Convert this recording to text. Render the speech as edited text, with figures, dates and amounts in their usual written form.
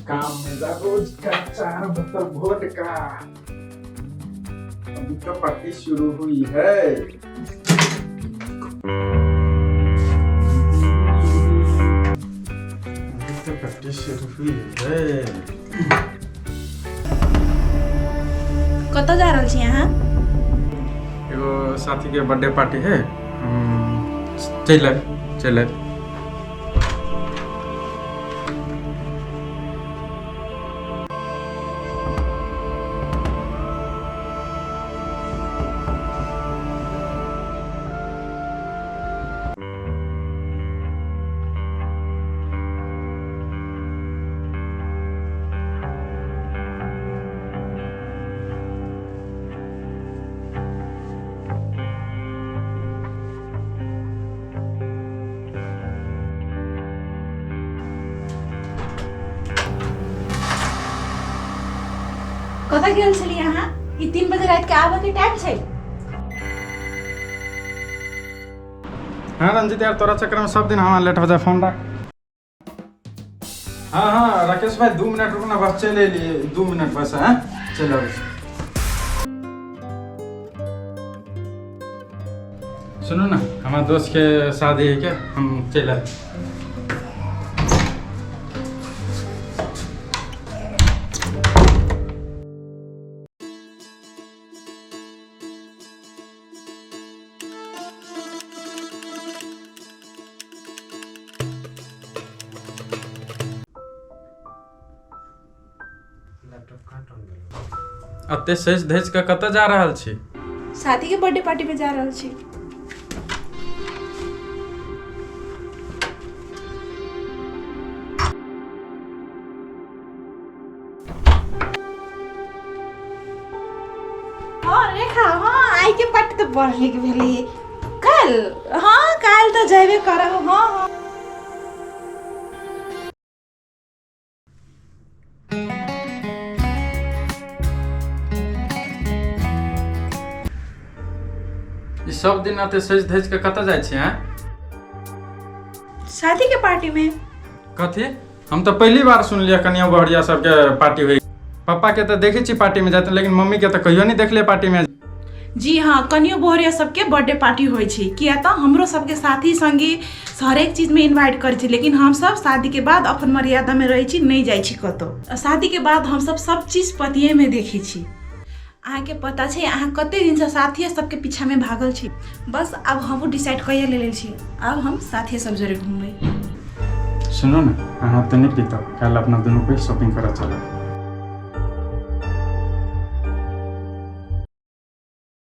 काम में जा रोज का 4 बोतल वोडका। अभी तो पार्टी शुरू हुई है। अभी तो पार्टी शुरू हुई है। कत जा रहल छी अहाँ? एगो साथी के बर्थडे पार्टी है, चल कतऽ गेल छली अहाँ? ई 3 बजे रात के आबे के टाइम छै। हाँ रंजित यार, तोरा चक्कर में सब दिन हमारा लेट हो जाए। फोन रख। हाँ राकेश भाई 2 मिनट रुकना, बस चले लिए 2 मिनट बस है। चलो सुनो ना, हमारे दोस्त के शादी है क्या, हम चले। अते सज धज के कतऽ जा रहल छी? साथी के बर्थडे पार्टी में जा रहल छी। हाँ रेखा, हाँ आई के पार्टी तो बढ़ के भेलै कल। हाँ काल तो जेबे करब। हाँ सब दिन आते सज धज के कतऽ जाइ छी? हैं शादी के पार्टी में। कथी? हम तो पहली बार सुनलिए कनिया बहरिया सबके पार्टी हुई। पापा के तो देखे छी पार्टी में जाते, लेकिन मम्मी के तो कहियो नहीं देखले पार्टी में। जी हाँ, कनियो बोहरिया सबके बर्थडे पार्टी होइ छै। किया तो हमरो सबके साथी संगी हर एक चीज में इनवाइट करे छी, लेकिन हम सब शादी के बाद अपन मर्यादा में रहे छी, नहीं जाइ छी कतो। शादी के बाद हम सब चीज पतिये में देखे छी। अहाँ के पता छै अहाँ कते दिन से साथी सबके पीछा में भागल छी। बस अब हम डिसाइड कइए ले छी, अब हम साथी सब जरे घूमबै। सुनो ना, अहाँ तो नहीं पीता, कल अपना दोनों को शॉपिंग करा चला।